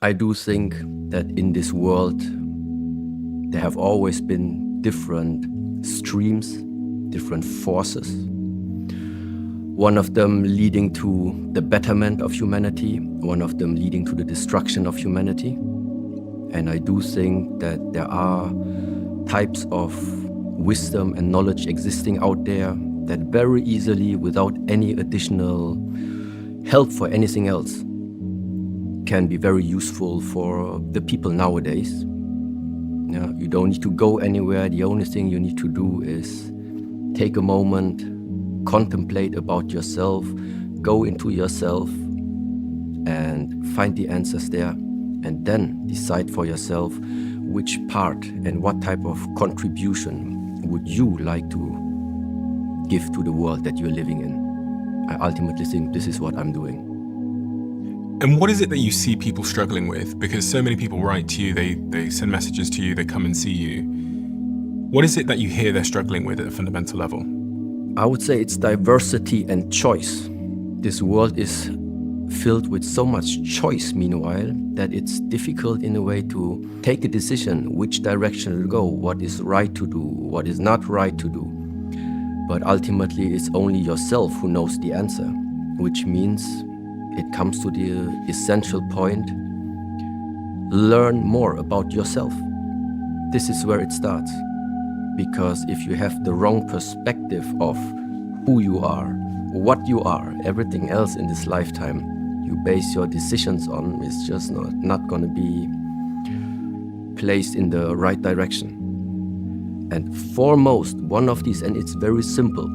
I do think that in this world, there have always been different streams, different forces. One of them leading to the betterment of humanity, one of them leading to the destruction of humanity. And I do think that there are types of wisdom and knowledge existing out there that very easily, without any additional help for anything else, can be very useful for the people nowadays. You don't need to go anywhere. The only thing you need to do is take a moment, contemplate about yourself, go into yourself and find the answers there, and then decide for yourself which part and what type of contribution would you like to give to the world that you're living in. I ultimately think this is what I'm doing. And what is it that you see people struggling with? Because so many people write to you, they send messages to you, they come and see you. What is it that you hear they're struggling with at a fundamental level? I would say it's diversity and choice. This world is filled with so much choice, meanwhile, that it's difficult in a way to take a decision which direction to go, what is right to do, what is not right to do. But ultimately, it's only yourself who knows the answer, which means it comes to the essential point: learn more about yourself. This is where it starts. Because if you have the wrong perspective of who you are, what you are, everything else in this lifetime you base your decisions on is just not going to be placed in the right direction. And foremost, one of these, and it's very simple,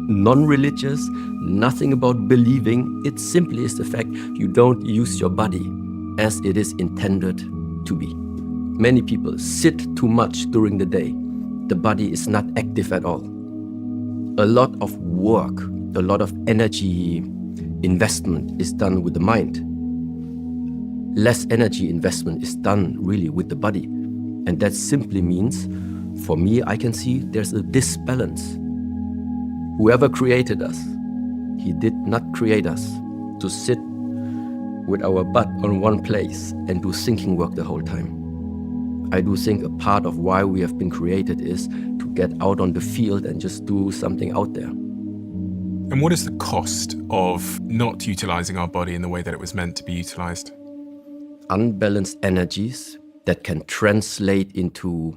non-religious, nothing about believing, it simply is the fact you don't use your body as it is intended to be. Many people sit too much during the day. The body is not active at all. A lot of work, a lot of energy investment is done with the mind. Less energy investment is done really with the body. And that simply means, for me, I can see there's a disbalance. Whoever created us, he did not create us to sit with our butt on one place and do thinking work the whole time. I do think a part of why we have been created is to get out on the field and just do something out there. And what is the cost of not utilizing our body in the way that it was meant to be utilized? Unbalanced energies that can translate into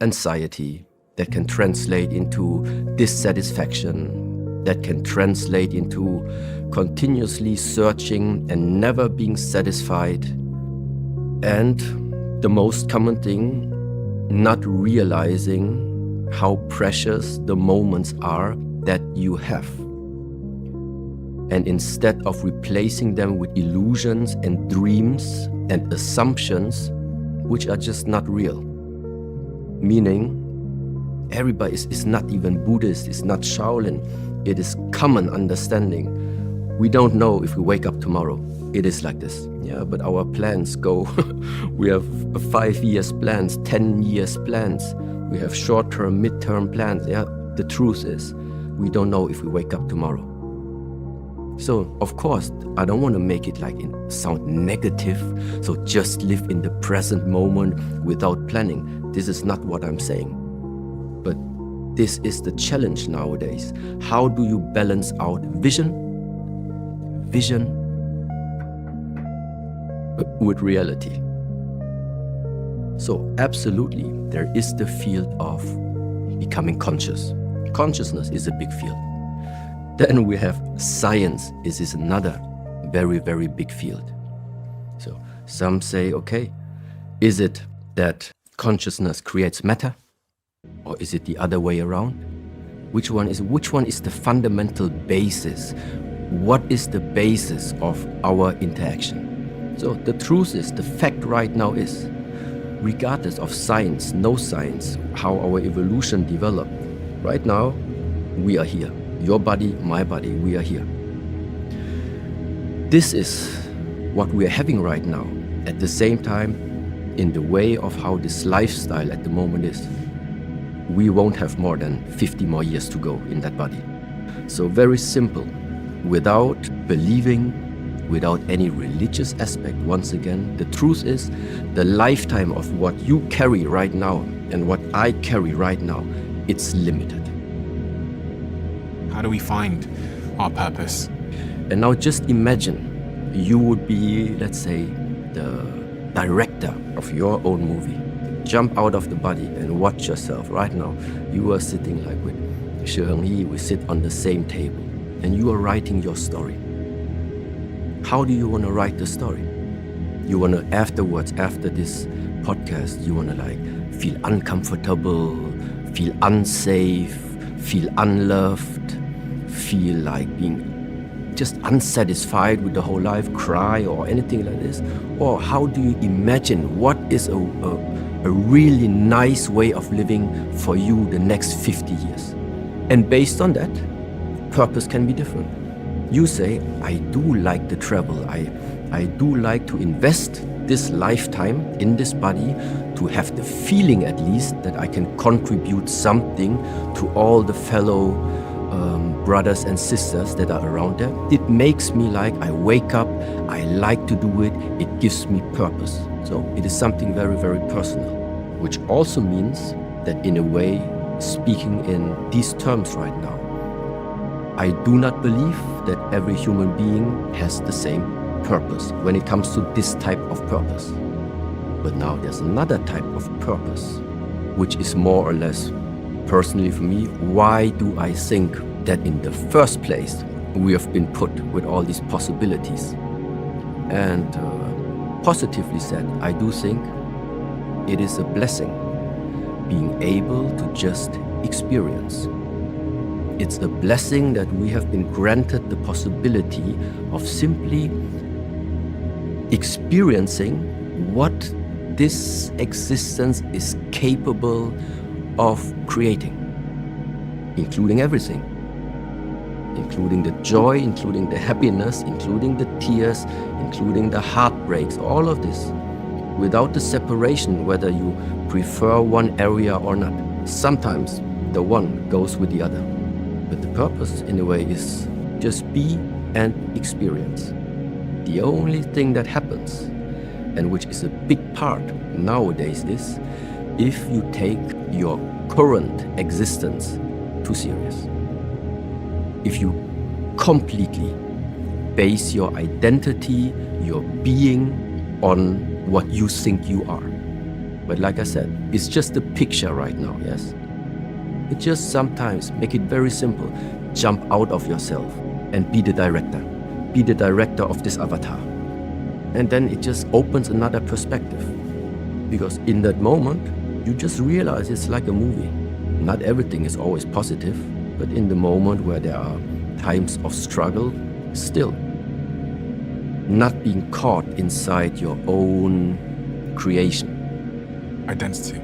anxiety, that can translate into dissatisfaction, that can translate into continuously searching and never being satisfied. And the most common thing, not realizing how precious the moments are that you have. And instead of replacing them with illusions and dreams and assumptions, which are just not real. Meaning, everybody is not even Buddhist, it's not Shaolin. It is common understanding. We don't know if we wake up tomorrow. It is like this. Yeah, but our plans go. We have 5 years plans, 10 years plans. We have short-term, mid-term plans. Yeah, the truth is, we don't know if we wake up tomorrow. So, of course, I don't want to make it sound negative. So just live in the present moment without planning. This is not what I'm saying. But this is the challenge nowadays. How do you balance out vision with reality? So absolutely, there is the field of becoming conscious. Consciousness is a big field. Then we have science. This is another very, very big field. So some say, okay, is it that consciousness creates matter? Or is it the other way around? Which one is the fundamental basis? What is the basis of our interaction? So the truth is, the fact right now is, regardless of science, no science, how our evolution developed, right now, we are here. Your body, my body, we are here. This is what we are having right now. At the same time, in the way of how this lifestyle at the moment is, we won't have more than 50 more years to go in that body. So very simple. Without believing, without any religious aspect. Once again, the truth is the lifetime of what you carry right now and what I carry right now, it's limited. How do we find our purpose? And now just imagine you would be, let's say, the director of your own movie. Jump out of the body and watch yourself right now. You are sitting like with Shi Heng Yi, we sit on the same table and you are writing your story. How do you want to write the story? You want to afterwards, after this podcast, you want to like feel uncomfortable, feel unsafe, feel unloved, feel like being just unsatisfied with the whole life, cry or anything like this? Or how do you imagine what is a really nice way of living for you the next 50 years? And based on that, purpose can be different. You say, I do like the travel. I do like to invest this lifetime in this body to have the feeling at least that I can contribute something to all the fellow brothers and sisters that are around there. It makes me like I wake up, I like to do it, it gives me purpose. So it is something very, very personal, which also means that in a way, speaking in these terms right now, I do not believe that every human being has the same purpose when it comes to this type of purpose. But now there's another type of purpose, which is more or less, personally for me, why do I think that in the first place we have been put with all these possibilities? And positively said, I do think it is a blessing being able to just experience. It's a blessing that we have been granted the possibility of simply experiencing what this existence is capable of creating, including everything, including the joy, including the happiness, including the tears, including the heartbreaks, all of this, without the separation whether you prefer one area or not. Sometimes the one goes with the other. But the purpose, in a way, is just be and experience. The only thing that happens, and which is a big part nowadays, is if you take your current existence too serious. If you completely base your identity, your being, on what you think you are. But like I said, it's just a picture right now, yes? It just sometimes make it very simple. Jump out of yourself and be the director. Be the director of this avatar. And then it just opens another perspective. Because in that moment, you just realize it's like a movie. Not everything is always positive, but in the moment where there are times of struggle, still not being caught inside your own creation. Identity.